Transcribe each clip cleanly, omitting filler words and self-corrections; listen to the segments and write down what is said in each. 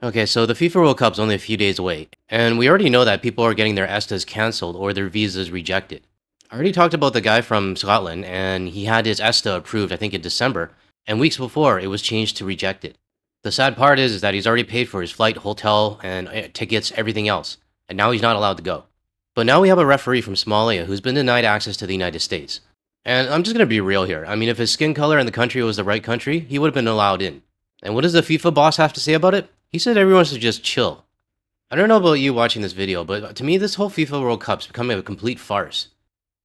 Okay, so the FIFA World Cup's only a few days away, and we already know that people are getting their ESTAs cancelled or their visas rejected. I already talked about the guy from Scotland, and he had his ESTA approved, I think, in December, and weeks before, it was changed to rejected. The sad part is that he's already paid for his flight, hotel, and tickets, everything else, and now he's not allowed to go. But now we have a referee from Somalia who's been denied access to the United States. And I'm just gonna be real here. I mean, if his skin color and the country was the right country, he would have been allowed in. And what does the FIFA boss have to say about it? He said everyone should just chill. I don't know about you watching this video, but to me, this whole FIFA World Cup's becoming a complete farce.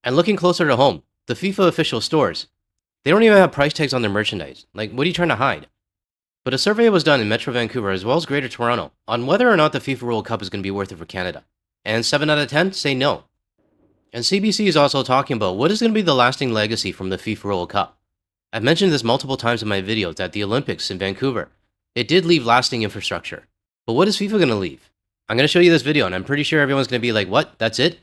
And looking closer to home, the FIFA official stores, they don't even have price tags on their merchandise. Like, what are you trying to hide? But a survey was done in Metro Vancouver as well as Greater Toronto on whether or not the FIFA World Cup is going to be worth it for Canada. And 7 out of 10 say no. And CBC is also talking about what is going to be the lasting legacy from the FIFA World Cup. I've mentioned this multiple times in my videos that the Olympics in Vancouver, it did leave lasting infrastructure. But what is FIFA going to leave? I'm going to show you this video, and I'm pretty sure everyone's going to be like, what? That's it?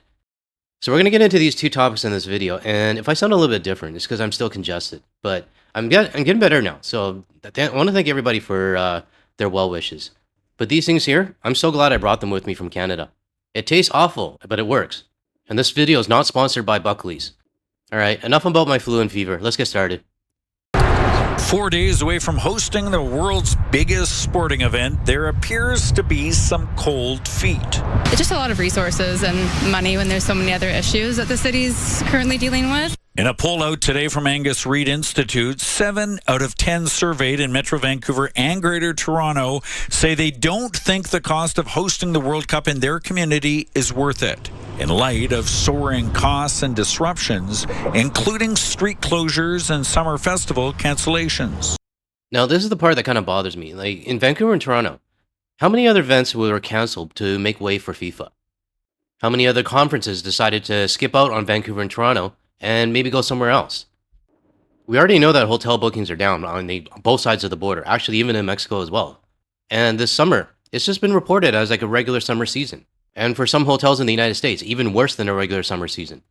So we're going to get into these two topics in this video, and if I sound a little bit different, it's because I'm still congested. But I'm getting better now, so I want to thank everybody for their well wishes. But these things here, I'm so glad I brought them with me from Canada. It tastes awful, but it works. And this video is not sponsored by Buckley's. Alright, enough about my flu and fever. Let's get started. 4 days away from hosting the world's biggest sporting event, there appears to be some cold feet. It's just a lot of resources and money when there's so many other issues that the city's currently dealing with. In a poll out today from Angus Reid Institute, 7 out of 10 surveyed in Metro Vancouver and Greater Toronto say they don't think the cost of hosting the World Cup in their community is worth it, in light of soaring costs and disruptions, including street closures and summer festival cancellations. Now, this is the part that kind of bothers me. Like, in Vancouver and Toronto, how many other events were canceled to make way for FIFA? How many other conferences decided to skip out on Vancouver and Toronto and maybe go somewhere else? We already know that hotel bookings are down on both sides of the border, actually even in Mexico as well. And this summer, it's just been reported as like a regular summer season. And for some hotels in the United States, even worse than a regular summer season.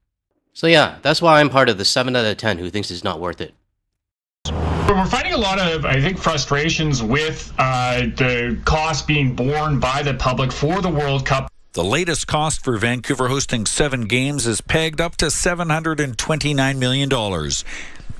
So yeah, that's why I'm part of the 7 out of 10 who thinks it's not worth it. We're finding a lot of, I think, frustrations with the cost being borne by the public for the World Cup. The latest cost for Vancouver hosting 7 games is pegged up to $729 million.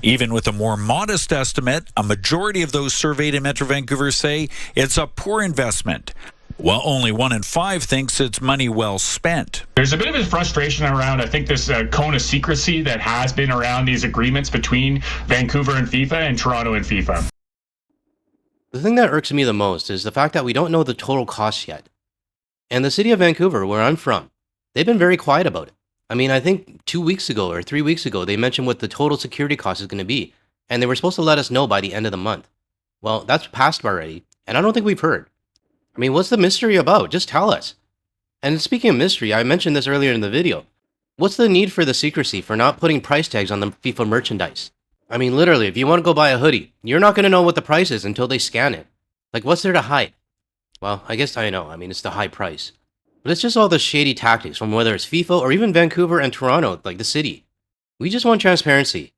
Even with a more modest estimate, a majority of those surveyed in Metro Vancouver say it's a poor investment, while only 1 in 5 thinks it's money well spent. There's a bit of a frustration around, I think, this cone of secrecy that has been around these agreements between Vancouver and FIFA and Toronto and FIFA. The thing that irks me the most is the fact that we don't know the total cost yet. And the city of Vancouver, where I'm from, they've been very quiet about it. I mean, I think 2 weeks ago or 3 weeks ago, they mentioned what the total security cost is going to be, and they were supposed to let us know by the end of the month. Well, that's passed already, and I don't think we've heard. I mean, what's the mystery about? Just tell us. And speaking of mystery, I mentioned this earlier in the video. What's the need for the secrecy for not putting price tags on the FIFA merchandise? I mean, literally, if you want to go buy a hoodie, you're not going to know what the price is until they scan it. Like, what's there to hide? Well, I guess I know. I mean, it's the high price. But it's just all the shady tactics from whether it's FIFA or even Vancouver and Toronto, like the city. We just want transparency.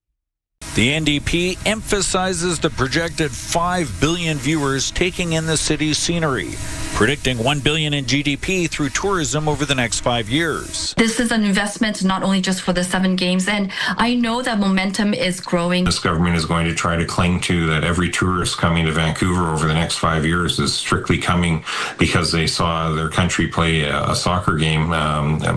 The NDP emphasizes the projected 5 billion viewers taking in the city's scenery, predicting 1 billion in GDP through tourism over the next 5 years. This is an investment not only just for the 7 games, and I know that momentum is growing. This government is going to try to cling to that every tourist coming to Vancouver over the next 5 years is strictly coming because they saw their country play a soccer game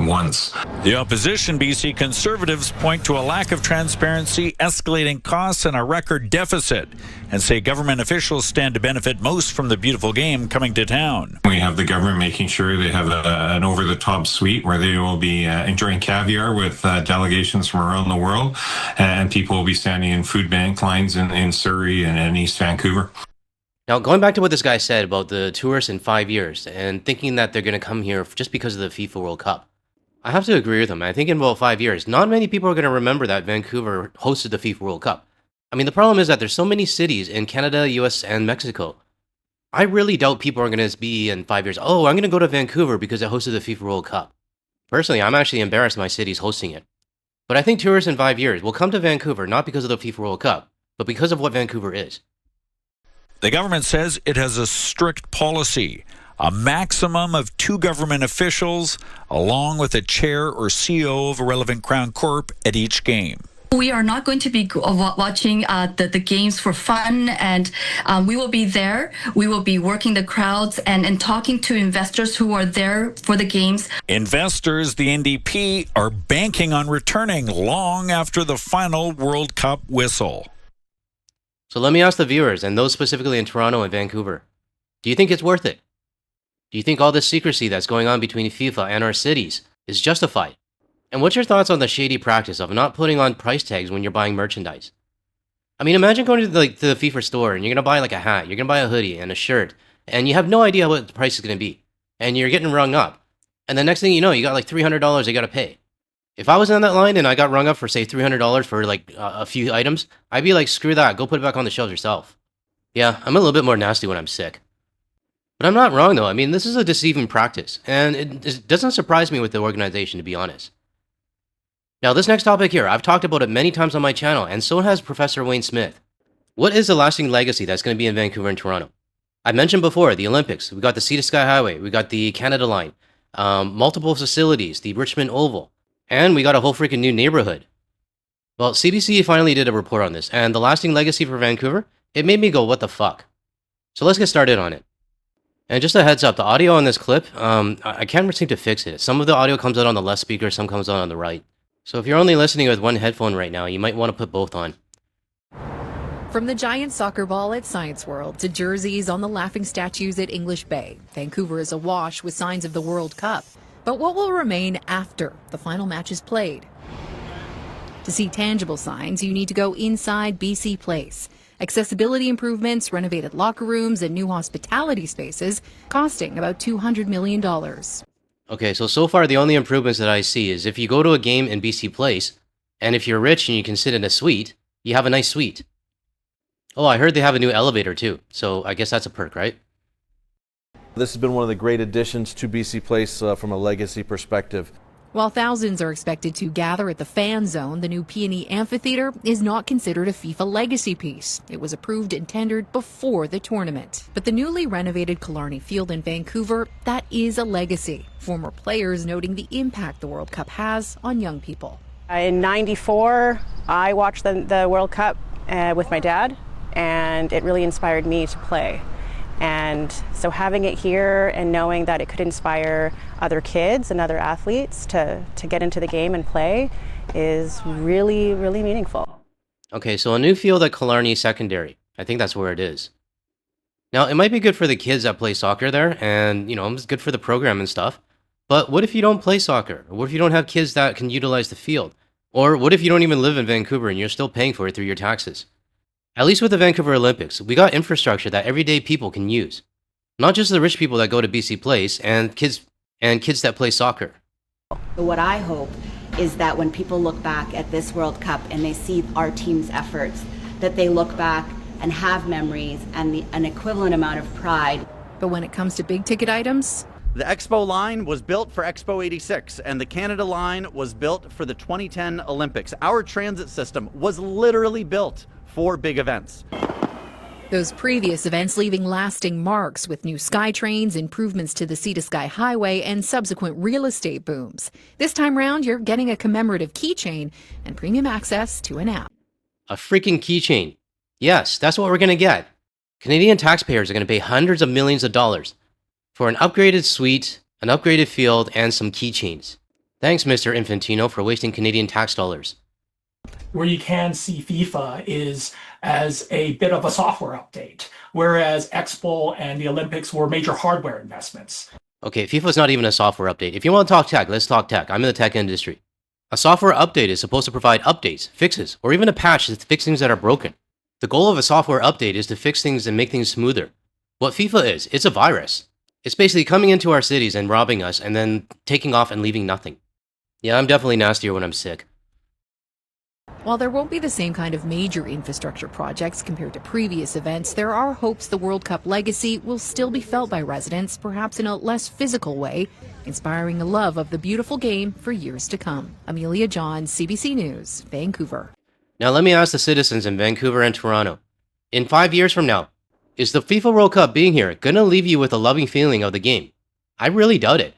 once. The opposition BC Conservatives point to a lack of transparency, escalating costs, and a record deficit, and say government officials stand to benefit most from the beautiful game coming to town. We have the government making sure they have an over-the-top suite where they will be enjoying caviar with delegations from around the world, and people will be standing in food bank lines in Surrey and in East Vancouver. Now, going back to what this guy said about the tourists in 5 years and thinking that they're going to come here just because of the FIFA World Cup, I have to agree with him. I think in about 5 years, not many people are going to remember that Vancouver hosted the FIFA World Cup. I mean, the problem is that there's so many cities in Canada, US, and Mexico. I really doubt people are going to be in 5 years, oh, I'm going to go to Vancouver because it hosted the FIFA World Cup. Personally, I'm actually embarrassed my city's hosting it. But I think tourists in 5 years will come to Vancouver not because of the FIFA World Cup, but because of what Vancouver is. The government says it has a strict policy. a maximum of 2 government officials, along with a chair or CEO of a relevant Crown Corp at each game. We are not going to be watching the games for fun, and we will be there. We will be working the crowds and talking to investors who are there for the games. Investors, the NDP, are banking on returning long after the final World Cup whistle. So let me ask the viewers, and those specifically in Toronto and Vancouver, do you think it's worth it? Do you think all this secrecy that's going on between FIFA and our cities is justified? And what's your thoughts on the shady practice of not putting on price tags when you're buying merchandise? I mean, imagine going to the FIFA store and you're going to buy like a hat, you're going to buy a hoodie and a shirt, and you have no idea what the price is going to be. And you're getting rung up. And the next thing you know, you got like $300 you got to pay. If I was on that line and I got rung up for, say, $300 for like a few items, I'd be like, screw that, go put it back on the shelves yourself. Yeah, I'm a little bit more nasty when I'm sick. But I'm not wrong though. I mean, this is a deceiving practice. And it doesn't surprise me with the organization, to be honest. Now, this next topic here, I've talked about it many times on my channel, and so has Professor Wayne Smith. What is the lasting legacy that's going to be in Vancouver and Toronto? I mentioned before, the Olympics. We got the Sea to Sky Highway. We got the Canada Line. Multiple facilities, the Richmond Oval. And we got a whole freaking new neighborhood. Well, CBC finally did a report on this, and the lasting legacy for Vancouver, it made me go, what the fuck? So let's get started on it. And just a heads up, the audio on this clip, I can't seem to fix it. Some of the audio comes out on the left speaker, some comes out on the right. So if you're only listening with one headphone right now, you might want to put both on. From the giant soccer ball at Science World to jerseys on the laughing statues at English Bay, Vancouver is awash with signs of the World Cup. But what will remain after the final match is played? To see tangible signs, you need to go inside BC Place. Accessibility improvements, renovated locker rooms, and new hospitality spaces costing about $200 million. Okay, so far the only improvements that I see is if you go to a game in BC Place, and if you're rich and you can sit in a suite, you have a nice suite. Oh, I heard they have a new elevator too, so I guess that's a perk, right? This has been one of the great additions to BC Place from a legacy perspective. While thousands are expected to gather at the fan zone, the new Peony Amphitheater is not considered a FIFA legacy piece. It was approved and tendered before the tournament. But the newly renovated Killarney Field in Vancouver, that is a legacy. Former players noting the impact the World Cup has on young people. In '94, I watched the World Cup with my dad, and it really inspired me to play. And so having it here and knowing that it could inspire other kids and other athletes to get into the game and play is really, really meaningful. Okay, so a new field at Killarney Secondary. I think that's where it is. Now, it might be good for the kids that play soccer there, and, it's good for the program and stuff. But what if you don't play soccer? What if you don't have kids that can utilize the field? Or what if you don't even live in Vancouver and you're still paying for it through your taxes? At least with the Vancouver Olympics, we got infrastructure that everyday people can use. Not just the rich people that go to BC Place and kids that play soccer. What I hope is that when people look back at this World Cup and they see our team's efforts, that they look back and have memories and an equivalent amount of pride. But when it comes to big ticket items, the Expo line was built for Expo 86, and the Canada line was built for the 2010 Olympics. Our transit system was literally built for big events. Those previous events leaving lasting marks with new SkyTrains, improvements to the Sea to Sky Highway, and subsequent real estate booms. This time round, you're getting a commemorative keychain and premium access to an app. A freaking keychain. Yes, that's what we're going to get. Canadian taxpayers are going to pay hundreds of millions of dollars for an upgraded suite, an upgraded field, and some keychains. Thanks, Mr. Infantino, for wasting Canadian tax dollars. Where you can see FIFA is as a bit of a software update, whereas Expo and the Olympics were major hardware investments. Okay, FIFA's not even a software update. If you want to talk tech, let's talk tech. I'm in the tech industry. A software update is supposed to provide updates, fixes, or even a patch to fix things that are broken. The goal of a software update is to fix things and make things smoother. What FIFA is, it's a virus. It's basically coming into our cities and robbing us and then taking off and leaving nothing. Yeah, I'm definitely nastier when I'm sick. While there won't be the same kind of major infrastructure projects compared to previous events, there are hopes the World Cup legacy will still be felt by residents, perhaps in a less physical way, inspiring a love of the beautiful game for years to come. Amelia John, CBC News, Vancouver. Now let me ask the citizens in Vancouver and Toronto. In 5 years from now, Is the FIFA World Cup being here gonna leave you with a loving feeling of the game? I really doubt it.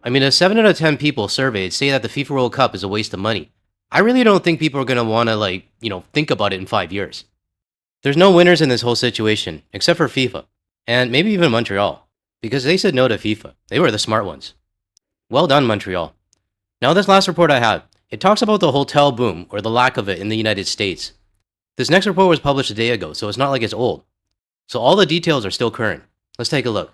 I mean, if 7 out of 10 people surveyed say that the FIFA World Cup is a waste of money, I really don't think people are gonna wanna, think about it in 5 years. There's no winners in this whole situation, except for FIFA, and maybe even Montreal, because they said no to FIFA. They were the smart ones. Well done, Montreal. Now, this last report I have, it talks about the hotel boom, or the lack of it, in the United States. This next report was published a day ago, so it's not like it's old. So all the details are still current. Let's take a look.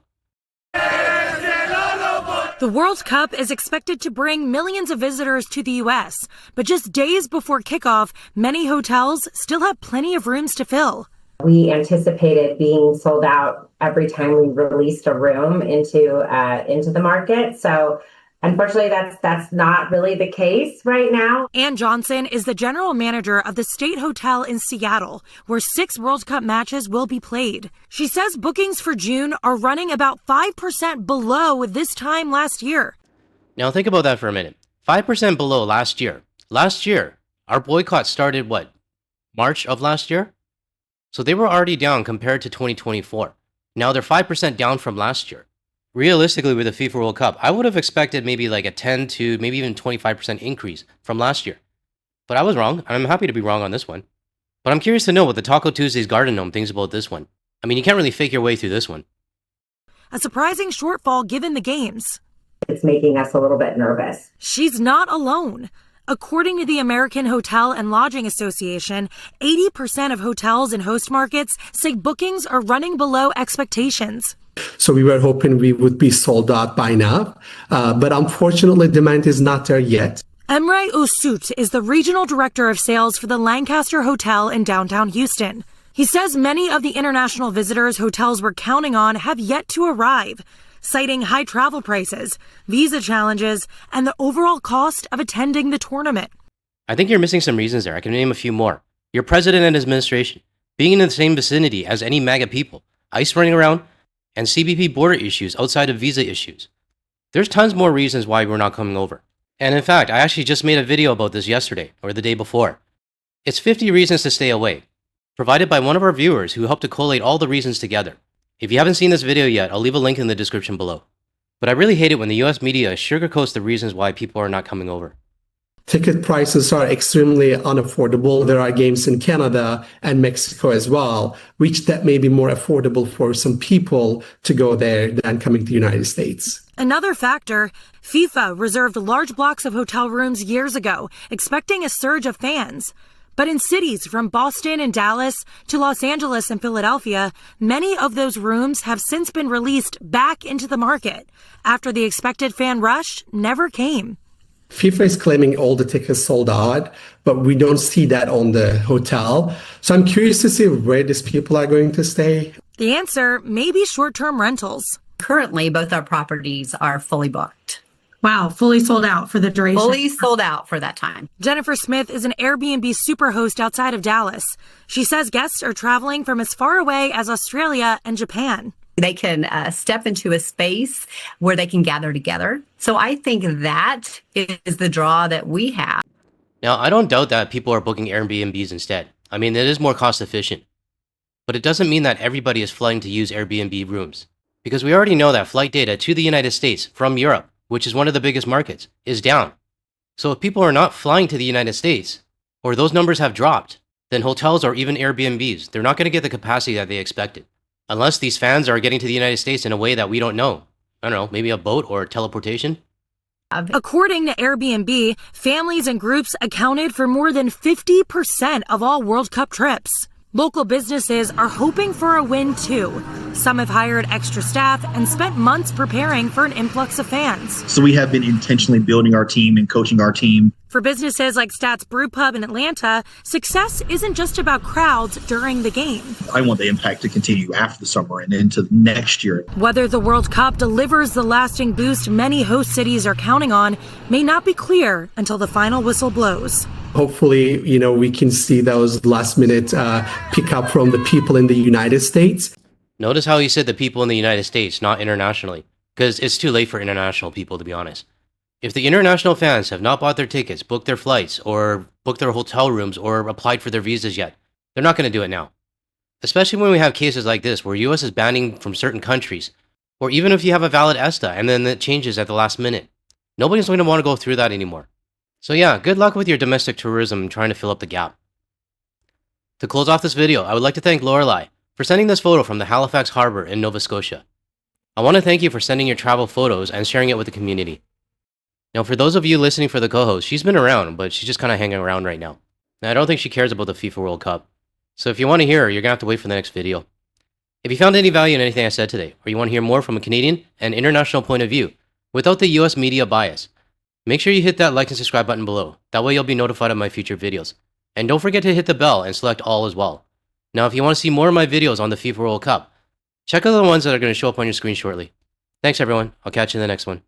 The World Cup is expected to bring millions of visitors to the U.S., but just days before kickoff, many hotels still have plenty of rooms to fill. We anticipated being sold out every time we released a room into the market. So unfortunately, that's not really the case right now. Ann Johnson is the general manager of the State Hotel in Seattle, where 6 World Cup matches will be played. She says bookings for June are running about 5% below this time last year. Now think about that for a minute. 5% below last year. Last year, our boycott started what? March of last year? So they were already down compared to 2024. Now they're 5% down from last year. Realistically, with the FIFA World Cup, I would have expected maybe like a 10 to maybe even 25% increase from last year. But I was wrong. I'm happy to be wrong on this one. But I'm curious to know what the Taco Tuesday's Garden Gnome thinks about this one. I mean, you can't really fake your way through this one. A surprising shortfall given the games. It's making us a little bit nervous. She's not alone. According to the American Hotel and Lodging Association, 80% of hotels and host markets say bookings are running below expectations. So we were hoping we would be sold out by now, but unfortunately demand is not there yet. Emre Osut is the regional director of sales for the Lancaster Hotel in downtown Houston. He says many of the international visitors hotels were counting on have yet to arrive, citing high travel prices, visa challenges, and the overall cost of attending the tournament. I think you're missing some reasons there. I can name a few more. Your president and his administration, being in the same vicinity as any MAGA people, ICE running around, and CBP border issues outside of visa issues. There's tons more reasons why we're not coming over. And in fact, I actually just made a video about this yesterday, or the day before. It's 50 reasons to stay away, provided by one of our viewers who helped to collate all the reasons together. If you haven't seen this video yet, I'll leave a link in the description below. But I really hate it when the US media sugarcoats the reasons why people are not coming over. Ticket prices are extremely unaffordable. There are games in Canada and Mexico as well, which that may be more affordable for some people to go there than coming to the United States. Another factor, FIFA reserved large blocks of hotel rooms years ago, expecting a surge of fans. But in cities from Boston and Dallas to Los Angeles and Philadelphia, many of those rooms have since been released back into the market after the expected fan rush never came. FIFA is claiming all the tickets sold out, but we don't see that on the hotel. So I'm curious to see where these people are going to stay. The answer may be short-term rentals. Currently, both our properties are fully booked. Wow, fully sold out for the duration. Fully sold out for that time. Jennifer Smith is an Airbnb superhost outside of Dallas. She says guests are traveling from as far away as Australia and Japan. They can step into a space where they can gather together. So I think that is the draw that we have. Now, I don't doubt that people are booking Airbnbs instead. I mean, it is more cost efficient. But it doesn't mean that everybody is flying to use Airbnb rooms. Because we already know that flight data to the United States from Europe, which is one of the biggest markets, is down. So if people are not flying to the United States, or those numbers have dropped, then hotels or even Airbnbs, they're not going to get the capacity that they expected. Unless these fans are getting to the United States in a way that we don't know. I don't know, maybe a boat or teleportation? According to Airbnb, families and groups accounted for more than 50% of all World Cup trips. Local businesses are hoping for a win too. Some have hired extra staff and spent months preparing for an influx of fans. So we have been intentionally building our team and coaching our team. For businesses like Stats Brew Pub in Atlanta, success isn't just about crowds during the game. I want the impact to continue after the summer and into next year. Whether the World Cup delivers the lasting boost many host cities are counting on may not be clear until the final whistle blows. Hopefully, we can see those last minute pick up from the people in the United States. Notice how he said the people in the United States, not internationally. Because it's too late for international people, to be honest. If the international fans have not bought their tickets, booked their flights, or booked their hotel rooms, or applied for their visas yet, they're not going to do it now. Especially when we have cases like this where US is banning from certain countries, or even if you have a valid ESTA and then it changes at the last minute. Nobody's going to want to go through that anymore. So yeah, good luck with your domestic tourism trying to fill up the gap. To close off this video, I would like to thank Lorelei for sending this photo from the Halifax Harbor in Nova Scotia. I want to thank you for sending your travel photos and sharing it with the community. Now, for those of you listening for the co-host, she's been around, but she's just kind of hanging around right now. And I don't think she cares about the FIFA World Cup. So if you want to hear her, you're going to have to wait for the next video. If you found any value in anything I said today, or you want to hear more from a Canadian and international point of view, without the US media bias, make sure you hit that like and subscribe button below. That way you'll be notified of my future videos. And don't forget to hit the bell and select all as well. Now, if you want to see more of my videos on the FIFA World Cup, check out the ones that are going to show up on your screen shortly. Thanks everyone. I'll catch you in the next one.